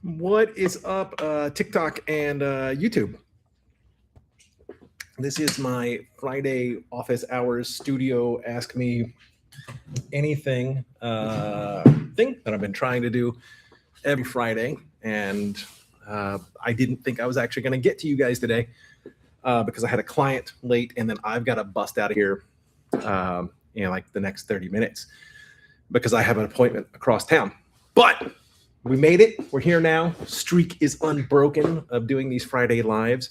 What is up, TikTok and YouTube? This is my Friday office hours studio Ask Me Anything thing that I've been trying to do every Friday. And I didn't think I was actually going to get to you guys today because I had a client late and then I've got to bust out of here like the next 30 minutes because I have an appointment across town. But we made it. We're here now. Streak is unbroken of doing these Friday lives.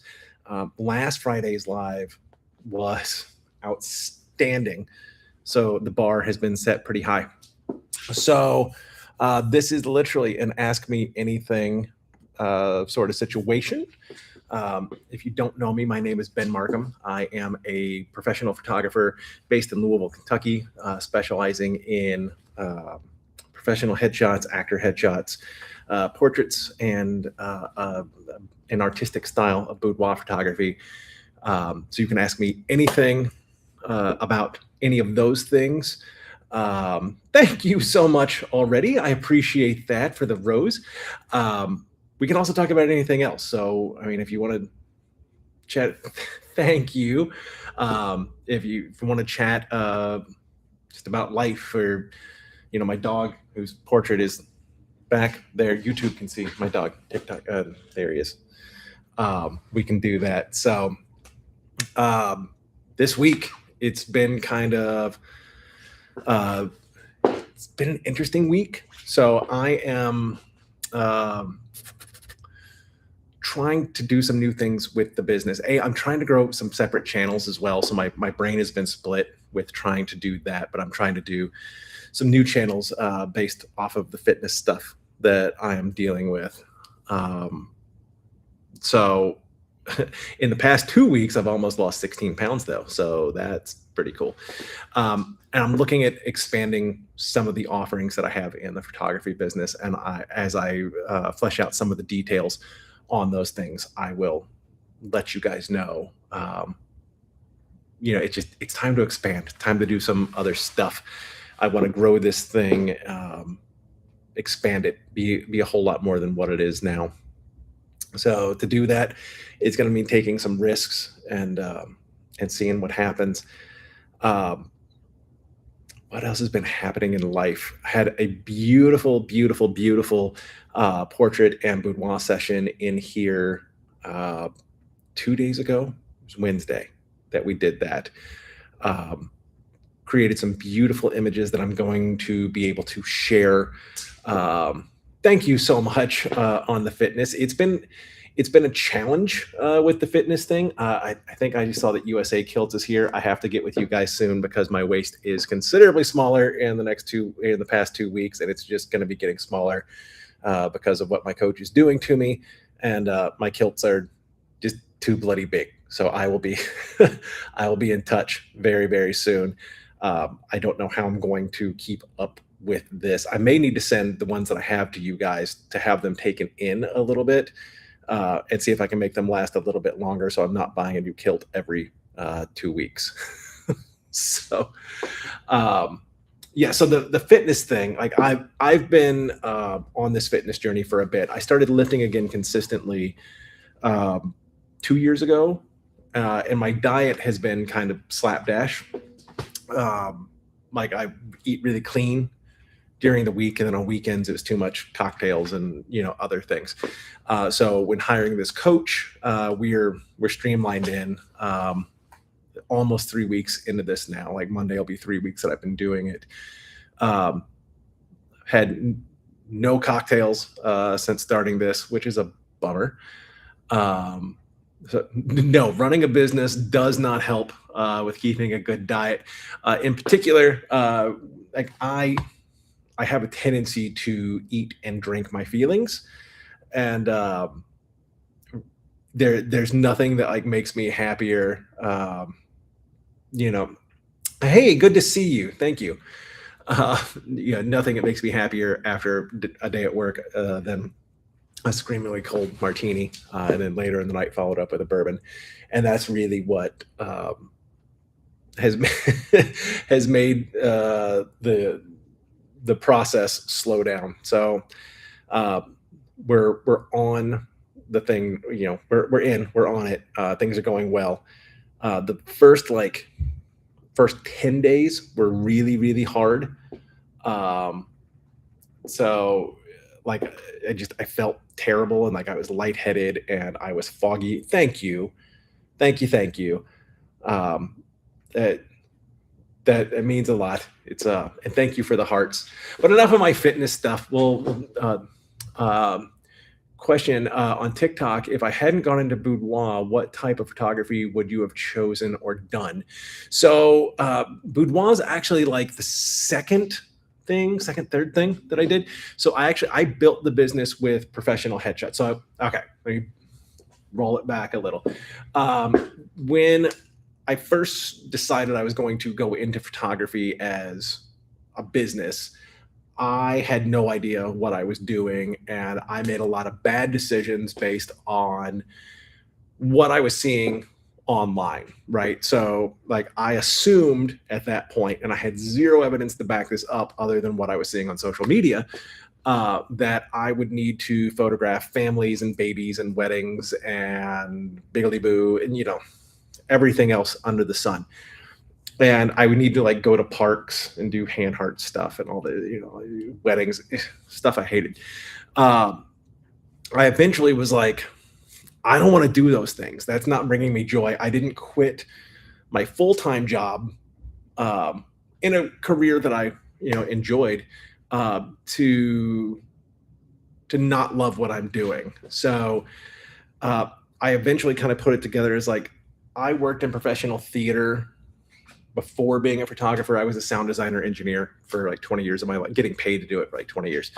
Last Friday's live was outstanding. So the bar has been set pretty high. So this is literally an Ask Me Anything sort of situation. If you don't know me, my name is Ben Markham. I am a professional photographer based in Louisville, Kentucky, specializing in professional headshots, actor headshots, portraits, and an artistic style of boudoir photography. So you can ask me anything about any of those things. Thank you so much already. I appreciate that for the rose. We can also talk about anything else. So, I mean, if you want to chat, thank you. If you want to chat just about life or, my dog whose portrait is back there, YouTube can see my dog, TikTok. There he is. We can do that. So this week, it's been kind of, it's been an interesting week. So I am trying to do some new things with the business. I'm trying to grow some separate channels as well. So my brain has been split with trying to do that, but I'm trying to do some new channels based off of the fitness stuff that I am dealing with. So in the past 2 weeks, I've almost lost 16 pounds though. So that's pretty cool. And I'm looking at expanding some of the offerings that I have in the photography business. And as I flesh out some of the details on those things, I will let you guys know. It's time to expand, time to do some other stuff. I want to grow this thing, expand it, be a whole lot more than what it is now. So to do that, it's going to mean taking some risks and seeing what happens. What else has been happening in life? I had a beautiful, beautiful, beautiful portrait and boudoir session in here 2 days ago. It was Wednesday that we did that. Created some beautiful images that I'm going to be able to share. Thank you so much on the fitness. It's been a challenge with the fitness thing. I think I just saw that USA Kilt is here. I have to get with you guys soon because my waist is considerably smaller in the past 2 weeks, and it's just going to be getting smaller because of what my coach is doing to me, and my kilts are just too bloody big. So I will be I will be in touch very, very soon. I don't know how I'm going to keep up with this. I may need to send the ones that I have to you guys to have them taken in a little bit and see if I can make them last a little bit longer so I'm not buying a new kilt every 2 weeks. So so the fitness thing, like I've been on this fitness journey for a bit. I started lifting again consistently 2 years ago, and my diet has been kind of slapdash. Like I eat really clean during the week, and then on weekends it was too much cocktails and other things. So when hiring this coach, we're streamlined in. Almost 3 weeks into this now. Like Monday will be 3 weeks that I've been doing it. Had no cocktails since starting this, which is a bummer. So no, running a business does not help with keeping a good diet. In particular, like I have a tendency to eat and drink my feelings, and there's nothing that like makes me happier. Hey, good to see you. Thank you. Nothing that makes me happier after a day at work than a screamingly cold martini, and then later in the night followed up with a bourbon. And that's really what has has made the process slow down. So we're on the thing, we're on it. Things are going well. The first 10 days were really, really hard. Um, so like I felt terrible, and like I was lightheaded and I was foggy. Thank you. Thank you. Thank you. Um, that that it means a lot. And thank you for the hearts. But enough of my fitness stuff. Question on TikTok: if I hadn't gone into boudoir, what type of photography would you have chosen or done? So boudoir is actually like the third thing that I did. So I built the business with professional headshots. So okay, let me roll it back a little. When I first decided I was going to go into photography as a business, I had no idea what I was doing, and I made a lot of bad decisions based on what I was seeing online, right? So, like, I assumed at that point, and I had zero evidence to back this up other than what I was seeing on social media, that I would need to photograph families and babies and weddings and biggly boo and everything else under the sun. And I would need to like go to parks and do hand heart stuff and all the weddings stuff I hated. I eventually was like, I don't want to do those things. That's not bringing me joy. I didn't quit my full-time job in a career that I enjoyed to not love what I'm doing. So I eventually kind of put it together as like, I worked in professional theater before being a photographer. I was a sound designer engineer for like 20 years of my life, getting paid to do it for like 20 years.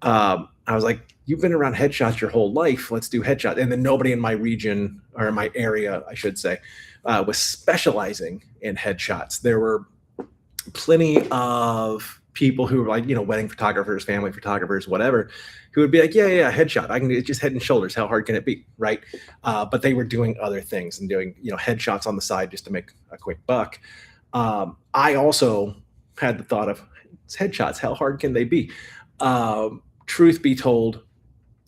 I was like, you've been around headshots your whole life. Let's do headshots. And then nobody in my region, or in my area, I should say, was specializing in headshots. There were plenty of people who were like, wedding photographers, family photographers, whatever, who would be like, yeah, headshot. I can do it, just head and shoulders. How hard can it be? Right. But they were doing other things and doing, headshots on the side just to make a quick buck. I also had the thought of headshots. How hard can they be? Truth be told,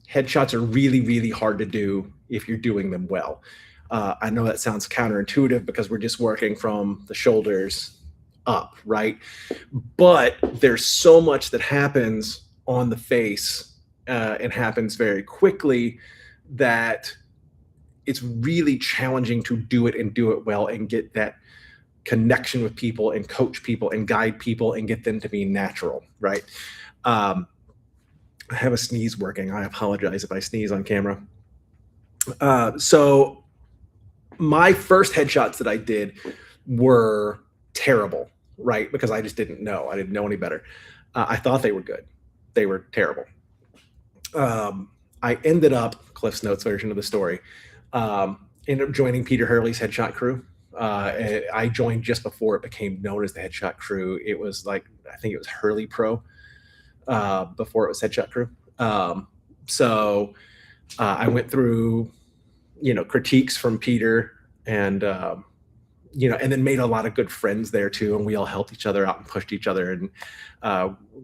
headshots are really, really hard to do if you're doing them well. I know that sounds counterintuitive because we're just working from the shoulders up, right? But there's so much that happens on the face and happens very quickly that it's really challenging to do it and do it well and get that connection with people and coach people and guide people and get them to be natural, right? I have a sneeze working. I apologize if I sneeze on camera. So my first headshots that I did were terrible, right? Because I just didn't know. I didn't know any better. I thought they were good. They were terrible. I ended up, Cliff's Notes version of the story, ended up joining Peter Hurley's headshot crew. I joined just before it became known as the headshot crew. It was like, I think it was Hurley Pro before it was headshot crew. So I went through, critiques from Peter and, and then made a lot of good friends there too. And we all helped each other out and pushed each other and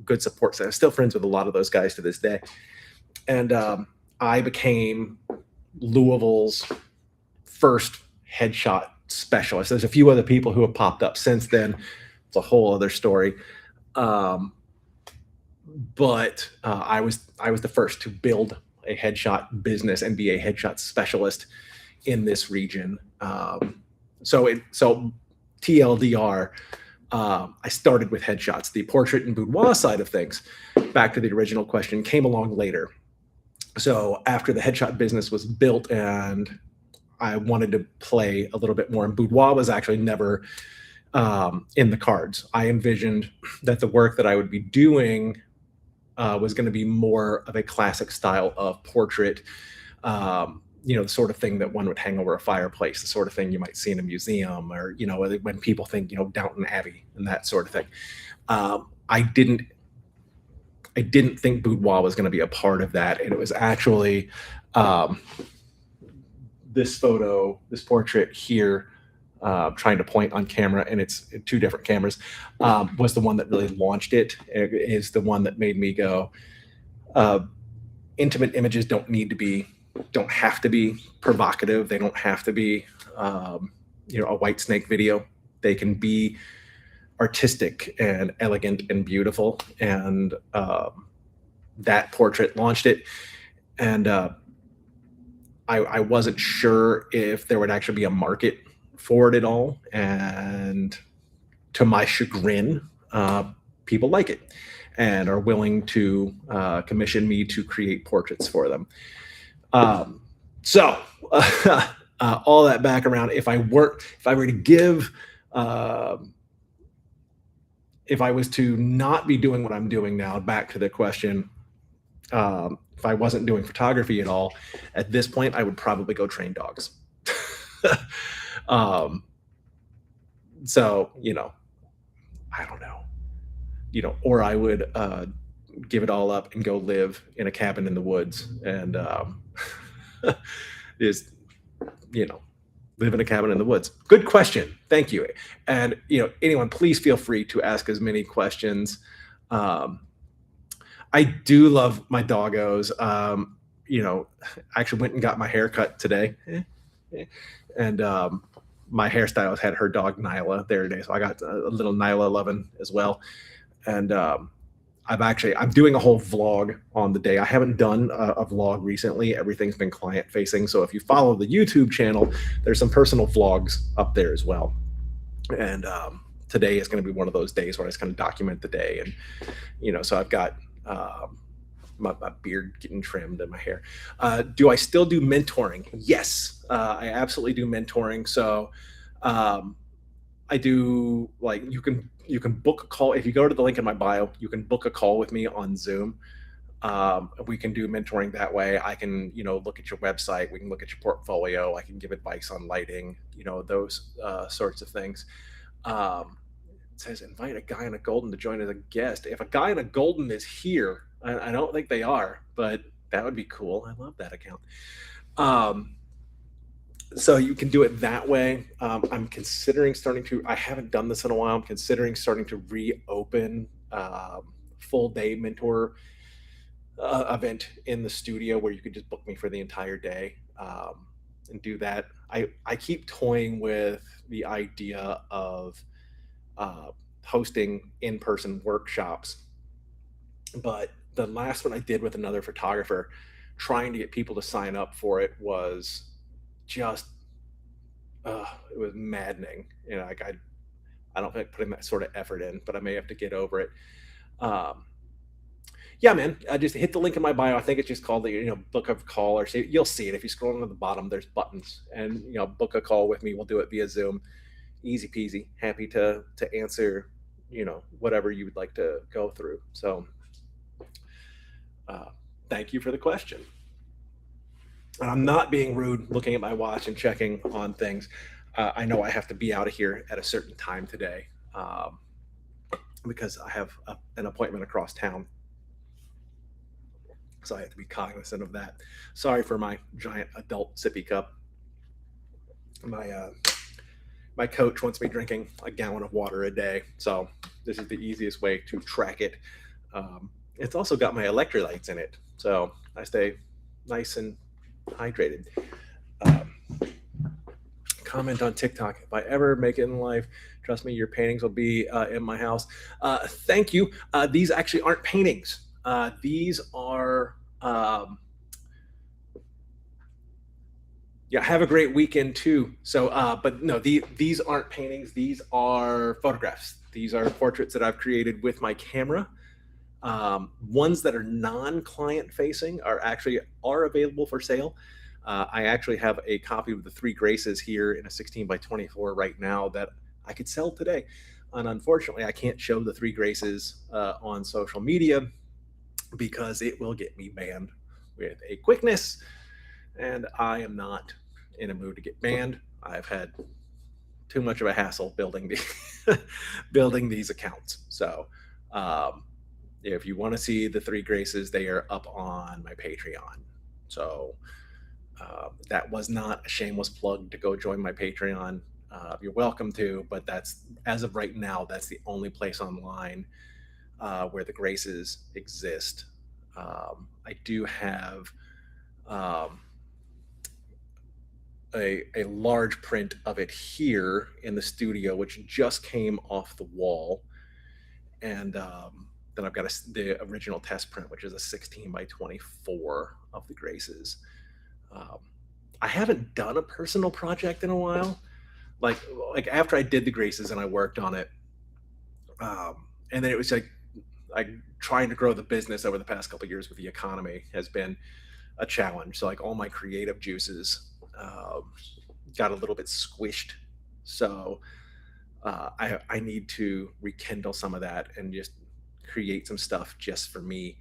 good support. So I'm still friends with a lot of those guys to this day. And I became Louisville's first headshot specialist. There's a few other people who have popped up since then. It's a whole other story. But I was the first to build a headshot business and be a headshot specialist in this region. So TLDR, I started with headshots. The portrait and boudoir side of things, back to the original question, came along later. So after the headshot business was built and I wanted to play a little bit more, and boudoir was actually never in the cards. I envisioned that the work that I would be doing was going to be more of a classic style of portrait, the sort of thing that one would hang over a fireplace, the sort of thing you might see in a museum, or, when people think, Downton Abbey and that sort of thing. I didn't think boudoir was going to be a part of that. And it was actually this portrait here, trying to point on camera, and it's two different cameras, was the one that really launched it. It is the one that made me go, intimate images don't have to be provocative. They don't have to be, a white snake video. They can be artistic and elegant and beautiful. And that portrait launched it. And I wasn't sure if there would actually be a market for it at all. And to my chagrin, people like it and are willing to commission me to create portraits for them. So all that back around, if I were to give, if I was to not be doing what I'm doing now, back to the question, if I wasn't doing photography at all, at this point, I would probably go train dogs. So, I don't know, or I would give it all up and go live in a cabin in the woods and just, live in a cabin in the woods. Good question. Thank you. And, anyone, please feel free to ask as many questions. I do love my doggos. I actually went and got my hair cut today. And my hairstylist had her dog Nyla there today. So I got a little Nyla loving as well. And I'm doing a whole vlog on the day. I haven't done a vlog recently. Everything's been client facing. So if you follow the YouTube channel, there's some personal vlogs up there as well. And today is going to be one of those days where I just kind of document the day. And, so I've got my beard getting trimmed and my hair. Do I still do mentoring? Yes, I absolutely do mentoring. So I do, like, you can book a call. If you go to the link in my bio, you can book a call with me on Zoom. We can do mentoring that way. I can, look at your website. We can look at your portfolio. I can give advice on lighting, those sorts of things. It says invite a guy in a golden to join as a guest. If a guy in a golden is here, I don't think they are, but that would be cool. I love that account. So you can do it that way. I'm considering I haven't done this in a while. I'm considering starting to reopen full day mentor event in the studio where you could just book me for the entire day and do that. I keep toying with the idea of hosting in-person workshops, but the last one I did with another photographer, trying to get people to sign up for it was just it was maddening. I don't like putting that sort of effort in, but I may have to get over it. Yeah, man, I just hit the link in my bio. I think it's just called the book a call, or you'll see it if you scroll down to the bottom. There's buttons, and book a call with me. We'll do it via Zoom. Easy peasy. Happy to answer whatever you would like to go through. So thank you for the question. And I'm not being rude looking at my watch and checking on things. I know I have to be out of here at a certain time today because I have an appointment across town. So I have to be cognizant of that. Sorry for my giant adult sippy cup. My coach wants me drinking a gallon of water a day. So this is the easiest way to track it. It's also got my electrolytes in it. So I stay nice and hydrated. Comment on TikTok. If I ever make it in life, trust me, your paintings will be in my house. Thank you. These actually aren't paintings. These are, have a great weekend too. So, but no, these aren't paintings. These are photographs. These are portraits that I've created with my camera. Ones that are non-client facing are available for sale. I actually have a copy of the Three Graces here in a 16x24 right now that I could sell today. And unfortunately, I can't show the Three Graces on social media because it will get me banned with a quickness. And I am not in a mood to get banned. I've had too much of a hassle building these accounts. So if you want to see the Three Graces, they are up on my Patreon. So that was not a shameless plug to go join my Patreon. You're welcome to, but that's, as of right now, that's the only place online where the Graces exist. I do have um, a large print of it here in the studio, which just came off the wall. And then I've got the original test print, which is a 16 by 24 of the Graces. Um, I haven't done a personal project in a while. Like like after I did the Graces and I worked on it, and then it was like trying to grow the business over the past couple of years with the economy has been a challenge. So like all my creative juices got a little bit squished. So I need to rekindle some of that and just create some stuff just for me,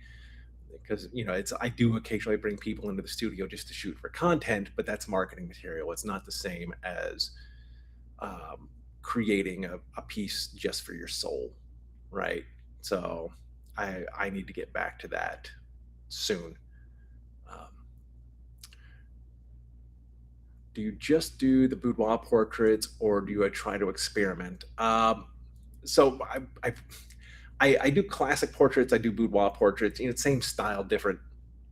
because it's I do occasionally bring people into the studio just to shoot for content, but that's marketing material. It's not the same as creating a piece just for your soul, right? So I need to get back to that soon. Um, do you just do the boudoir portraits, or do you try to experiment? So I do classic portraits. I do boudoir portraits. Same style, different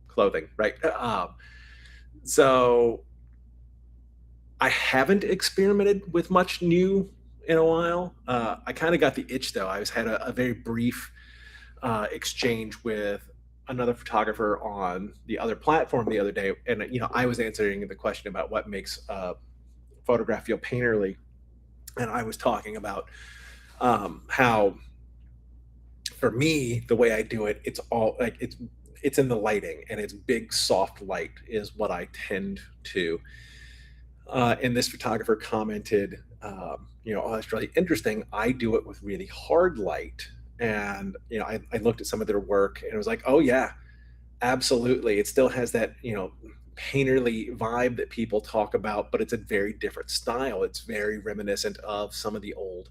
clothing, right? So I haven't experimented with much new in a while. I kind of got the itch though. I was had a very brief exchange with another photographer on the other platform the other day, and I was answering the question about what makes photograph feel painterly, and I was talking about how for me the way I do it, it's all like it's in the lighting, and it's big soft light is what I tend to. And this photographer commented, oh, that's really interesting. I do it with really hard light. And, I looked at some of their work and it was like, oh, yeah, absolutely. It still has that, painterly vibe that people talk about, but it's a very different style. It's very reminiscent of some of the old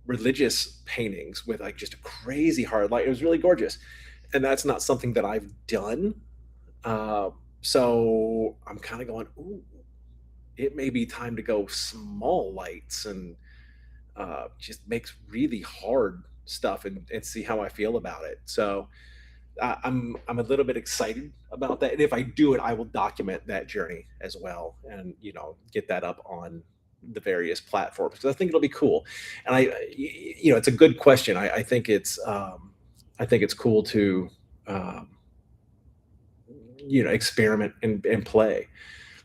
religious paintings with like just a crazy hard light. It was really gorgeous. And that's not something that I've done. Uh, so I'm kind of going, ooh, it may be time to go small lights and just makes really hard stuff, and see how I feel about it. So I'm a little bit excited about that. And if I do it, I will document that journey as well, and get that up on the various platforms, because I think it'll be cool. And it's a good question. I think it's cool to um, experiment and play.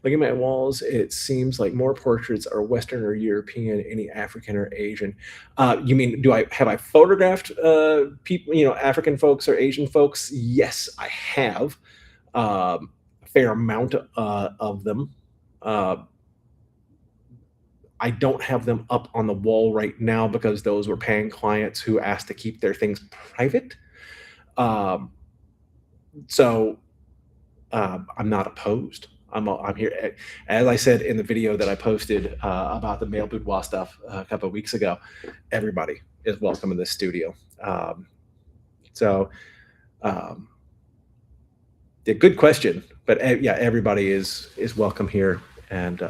Looking at my walls, it seems like more portraits are Western or European, any African or Asian. You mean, have I photographed people, African folks or Asian folks? Yes, I have. A fair amount of them. Uh, I don't have them up on the wall right now because those were paying clients who asked to keep their things private. Um, so I'm not opposed. I'm here. As I said in the video that I posted about the male boudoir stuff a couple of weeks ago, everybody is welcome in this studio. So, um, yeah, good question. But yeah, everybody is welcome here, and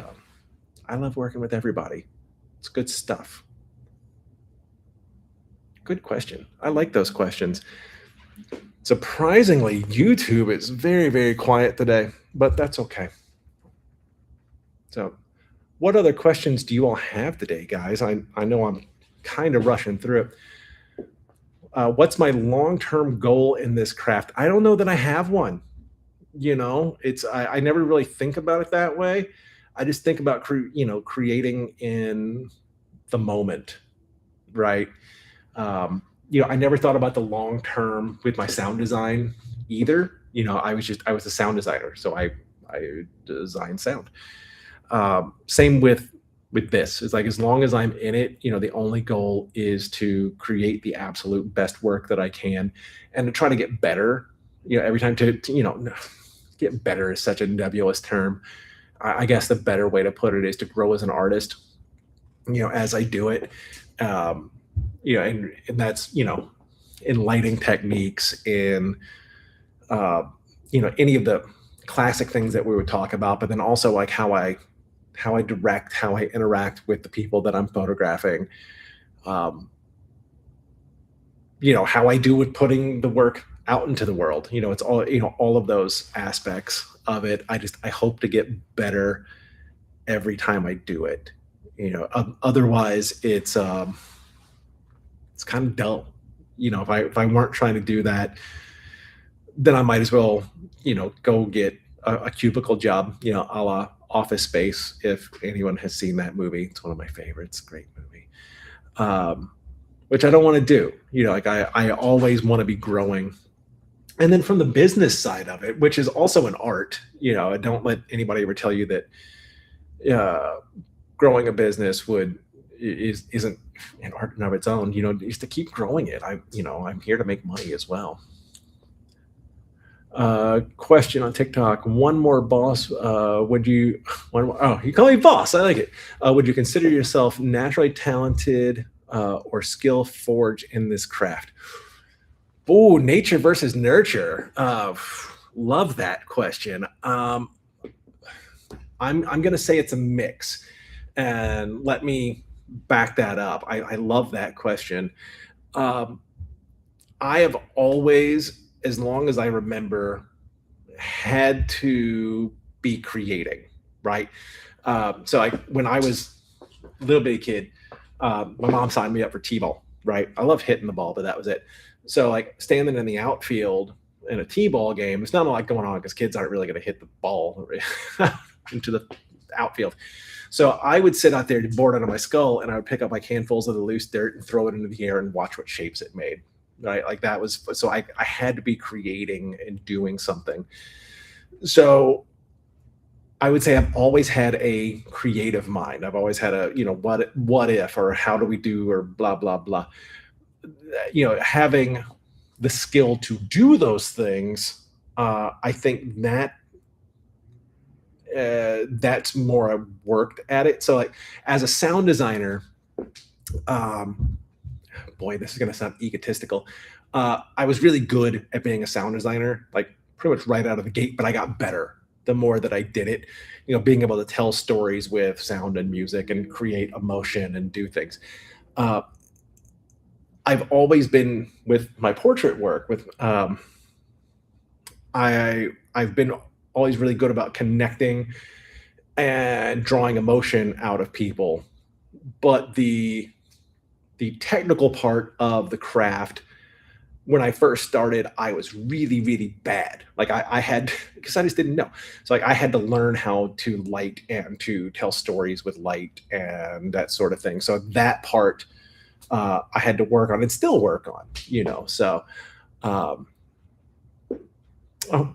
I love working with everybody. It's good stuff. Good question. I like those questions. Surprisingly, YouTube is very, very quiet today, but that's okay. So, what other questions do you all have today, guys? I know I'm kind of rushing through it. What's my long-term goal in this craft? I don't know that I have one. I never really think about it that way. I just think about creating in the moment, right? I never thought about the long term with my sound design either. I was a sound designer, so I design sound. Same with this. It's like as long as I'm in it, the only goal is to create the absolute best work that I can, and to try to get better. Every time to get better is such a nebulous term. I guess the better way to put it is to grow as an artist. As I do it. And that's in lighting techniques, in any of the classic things that we would talk about, but then also like how I direct, how I interact with the people that I'm photographing, how I do with putting the work out into the world. It's all, all of those aspects of it. I hope to get better every time I do it. Otherwise it's kind of dull. If I weren't trying to do that, then I might as well, go get a cubicle job, a la Office Space. If anyone has seen that movie, it's one of my favorites. Great movie. Which I don't want to do. Like I always want to be growing. And then from the business side of it, which is also an art, don't let anybody ever tell you that growing a business isn't an art in of its own. Is to keep growing it. I'm here to make money as well. Question on TikTok. One more, boss. Would you? One more, oh, you call me boss. I like it. Would you consider yourself naturally talented or skill forged in this craft? Oh, nature versus nurture. Love that question. I'm gonna say it's a mix, and let me back that up. I love that question. Um, I have always, as long as I remember, had to be creating, right? So when I was a little bitty kid, my mom signed me up for t-ball, right? I love hitting the ball, but that was it. So like standing in the outfield in a t-ball game, it's not a lot going on because kids aren't really going to hit the ball into the outfield. So I would sit out there bored out of my skull, and I would pick up like handfuls of the loose dirt and throw it into the air and watch what shapes it made. Right, like that was, so I had to be creating and doing something. So I would say I've always had a creative mind. I've always had a, what if, or how do we do, or blah blah blah. Having the skill to do those things, I think that's more I worked at it. So like as a sound designer, boy, this is going to sound egotistical. I was really good at being a sound designer, like pretty much right out of the gate, but I got better the more that I did it, being able to tell stories with sound and music and create emotion and do things. I've always been with my portrait work I've been always really good about connecting and drawing emotion out of people. But the technical part of the craft, when I first started, I was really, really bad. Like I had, because I just didn't know. So like I had to learn how to light and to tell stories with light and that sort of thing. So that part I had to work on and still work on, So, oh,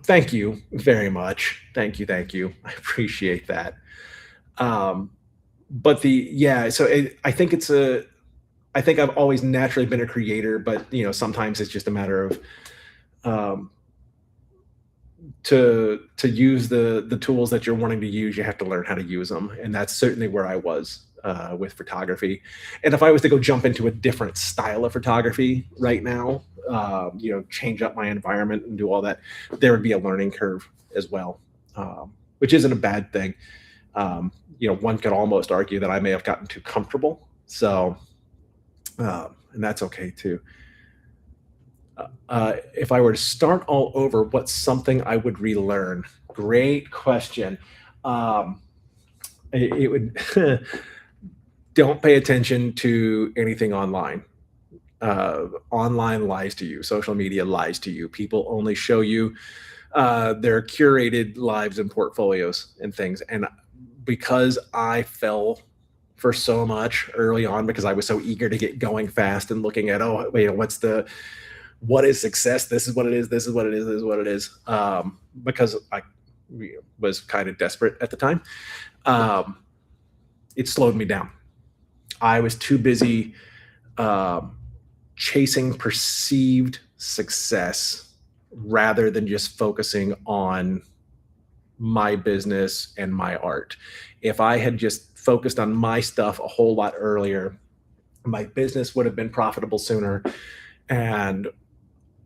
thank you very much. Thank you, thank you. I appreciate that. But I think I've always naturally been a creator, but sometimes it's just a matter of um, to use the tools that you're wanting to use. You have to learn how to use them, and that's certainly where I was with photography. And if I was to go jump into a different style of photography right now, change up my environment and do all that, there would be a learning curve as well, which isn't a bad thing. One could almost argue that I may have gotten too comfortable. So. And that's okay too. If I were to start all over, what's something I would relearn? Great question. It would don't pay attention to anything online. Online lies to you. Social media lies to you. People only show you their curated lives and portfolios and things. And because I fell for so much early on because I was so eager to get going fast and looking at, oh, wait, what is success? This is what it is. This is what it is. This is what it is. Because I was kind of desperate at the time. It slowed me down. I was too busy chasing perceived success rather than just focusing on my business and my art. If I had just focused on my stuff a whole lot earlier, my business would have been profitable sooner and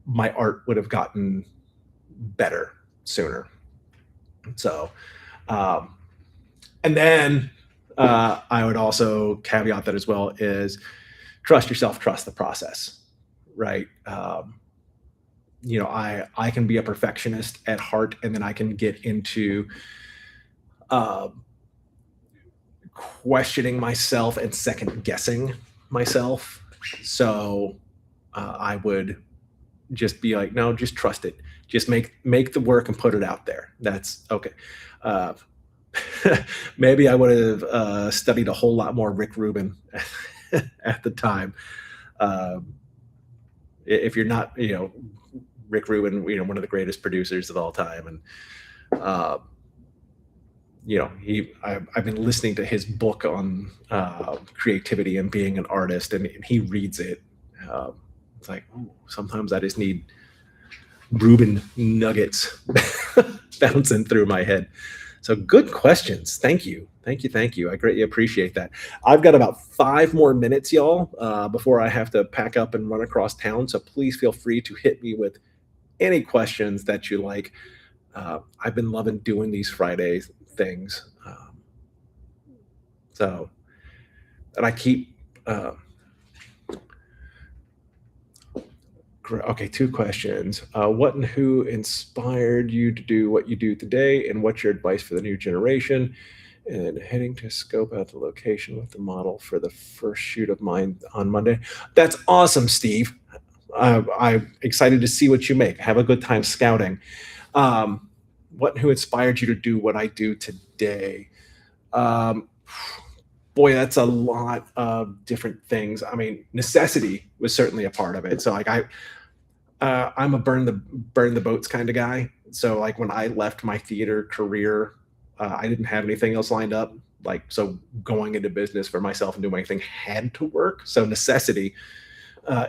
my art would have gotten better sooner. So, and then I would also caveat that as well is trust yourself, trust the process, right? I can be a perfectionist at heart, and then I can get into uh, questioning myself and second guessing myself. So I would just be like, no, just trust it. Just make the work and put it out there. That's okay. Uh, Maybe I would have studied a whole lot more Rick Rubin at the time. Um, if you're not, Rick Rubin, one of the greatest producers of all time, and I've been listening to his book on creativity and being an artist, and he reads it. It's like, ooh, sometimes I just need Rubin nuggets bouncing through my head. So good questions. Thank you. Thank you. Thank you. I greatly appreciate that. I've got about 5 more minutes, y'all, before I have to pack up and run across town. So please feel free to hit me with any questions that you like. I've been loving doing these Friday things. And I keep, okay, 2 questions. What and who inspired you to do what you do today? And what's your advice for the new generation? And heading to scope out the location with the model for the first shoot of mine on Monday. That's awesome, Steve. I'm excited to see what you make. Have a good time scouting. What and who inspired you to do what I do today? Boy, that's a lot of different things. I mean, necessity was certainly a part of it. So like I'm a burn the boats kind of guy. So like when I left my theater career, I didn't have anything else lined up. Like, so going into business for myself and doing anything had to work. So necessity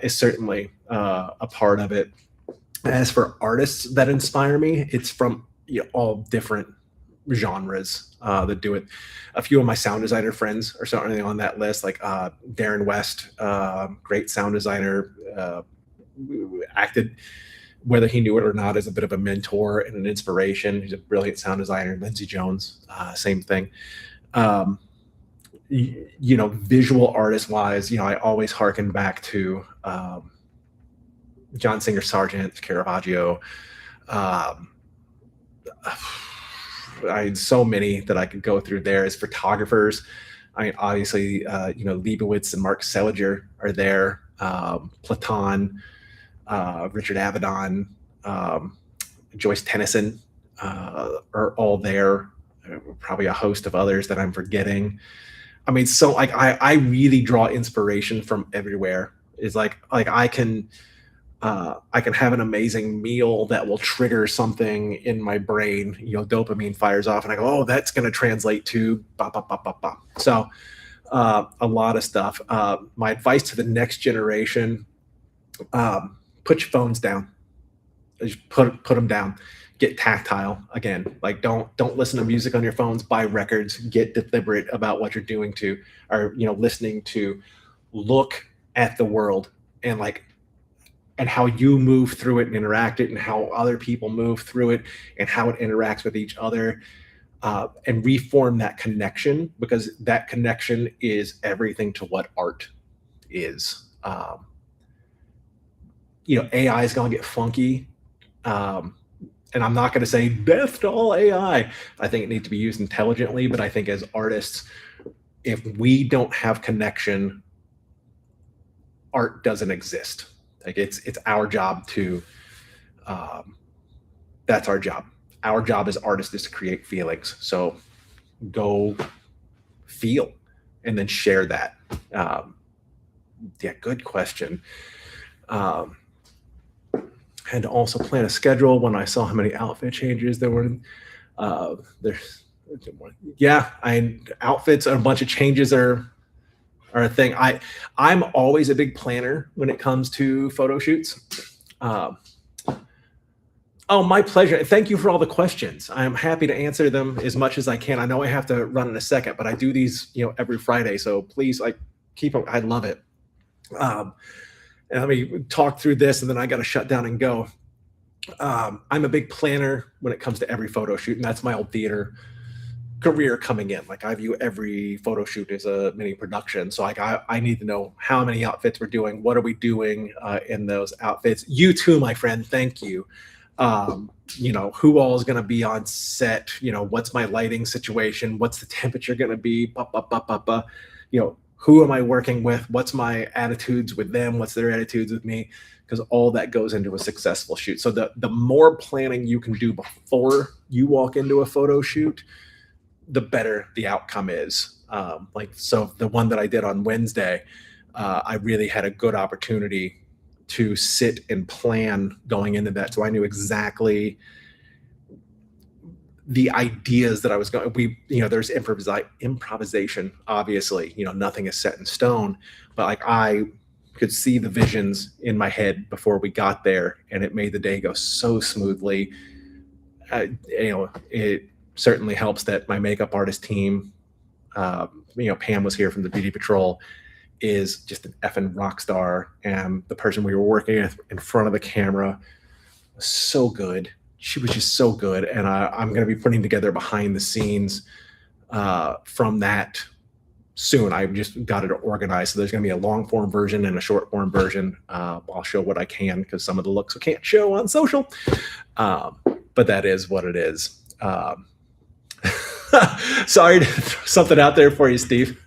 is certainly a part of it. As for artists that inspire me, it's from all different genres that do it. A few of my sound designer friends are certainly on that list, like Darren West, great sound designer, acted, whether he knew it or not, as a bit of a mentor and an inspiration. He's a brilliant sound designer. Lindsey Jones, same thing. Visual artist wise, I always harken back to John Singer Sargent, Caravaggio. I had so many that I could go through there. As photographers, I mean, obviously, Leibowitz and Mark Seliger are there. Platon, Richard Avedon, Joyce Tennyson are all there. Probably a host of others that I'm forgetting. I mean, so like I really draw inspiration from everywhere. It's like I can have an amazing meal that will trigger something in my brain. Dopamine fires off, and I go, "Oh, that's going to translate to bop, bop, bop, bop, bop." So, a lot of stuff. My advice to the next generation: put your phones down. Just put them down. Get tactile again. Like don't listen to music on your phones. Buy records. Get deliberate about what you're doing to, or listening to. Look at the world and how you move through it and interact it, and how other people move through it and how it interacts with each other, and reform that connection, because that connection is everything to what art is. AI is going to get funky. And I'm not going to say death to all AI. I think it needs to be used intelligently, but I think as artists, if we don't have connection, art doesn't exist. Like it's our job to, that's our job. Our job as artists is to create feelings. So go feel and then share that. Yeah, good question. Had to also plan a schedule when I saw how many outfit changes there were. Outfits and a bunch of changes are a thing. I'm always a big planner when it comes to photo shoots. Oh, my pleasure. Thank you for all the questions. I'm happy to answer them as much as I can. I know I have to run in a second, but I do these, every Friday. So please, keep them. I love it. And let me talk through this, and then I got to shut down and go. I'm a big planner when it comes to every photo shoot, and that's my old theater. career coming in. Like I view every photo shoot as a mini production. So like I need to know how many outfits we're doing. What are we doing in those outfits? You too, my friend. Thank you. You know, who all is going to be on set? You know, what's my lighting situation? What's the temperature going to be? You know, who am I working with? What's my attitudes with them? What's their attitudes with me? Because all that goes into a successful shoot. So the more planning you can do before you walk into a photo shoot, the better the outcome is. Like, so the one that I did on Wednesday, I really had a good opportunity to sit and plan going into that. So I knew exactly the ideas that I was going, you know, there's improvisation, obviously, you know, nothing is set in stone, but like I could see the visions in my head before we got there, and it made the day go so smoothly. You know, it certainly helps that my makeup artist team, you know, Pam was here from the Beauty Patrol, is just an effing rock star. And the person we were working with in front of the camera was so good. She was just so good. And I'm going to be putting together behind the scenes from that soon. I just got it organized. So there's going to be a long form version and a short form version. I'll show what I can because some of the looks I can't show on social. But that is what it is. Sorry to throw something out there for you, Steve.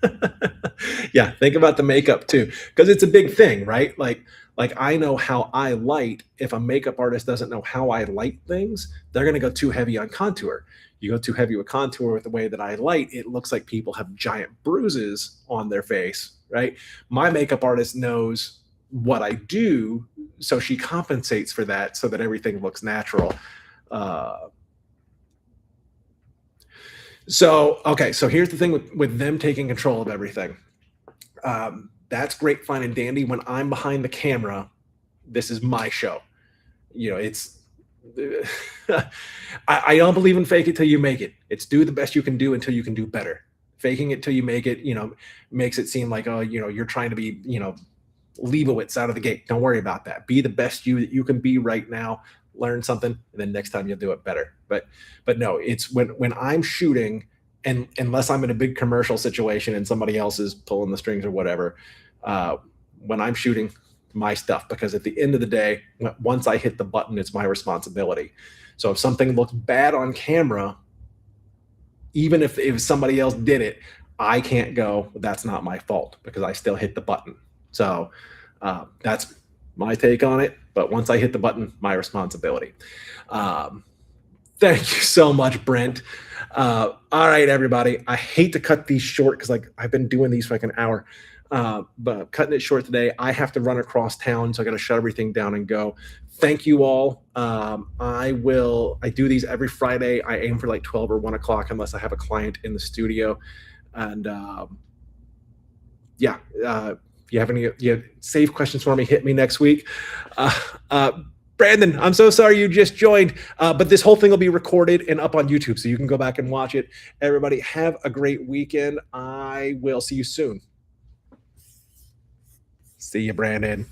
Yeah, think about the makeup too, because it's a big thing, right? Like I know how I light. If a makeup artist doesn't know how I light things, they're going to go too heavy on contour. You go too heavy with contour with the way that I light, it looks like people have giant bruises on their face, right? My makeup artist knows what I do, so she compensates for that so that everything looks natural. So here's the thing with them taking control of everything. That's great, fine, and dandy. When I'm behind the camera, this is my show. You know, it's I don't believe in fake it till you make it. It's do the best you can do until you can do better. Faking it till you make it, you know, makes it seem like, oh, you know, you're trying to be, you know, Leibowitz out of the gate. Don't worry about that. Be the best you that you can be right now. Learn something, and then next time you'll do it better. But no, it's when I'm shooting, and unless I'm in a big commercial situation and somebody else is pulling the strings or whatever, when I'm shooting my stuff, because at the end of the day, once I hit the button, it's my responsibility. So if something looks bad on camera, even if somebody else did it, I can't go, that's not my fault, because I still hit the button. So that's my take on it. But once I hit the button, my responsibility. Thank you so much, Brent. All right, everybody. I hate to cut these short because like I've been doing these for like an hour, but I'm cutting it short today. I have to run across town, so I got to shut everything down and go. Thank you all. I do these every Friday. I aim for like 12 or 1 o'clock unless I have a client in the studio. And yeah, if you have any save questions for me, hit me next week. Brandon, I'm so sorry you just joined, but this whole thing will be recorded and up on YouTube, so you can go back and watch it. Everybody, have a great weekend. I will see you soon. See you, Brandon.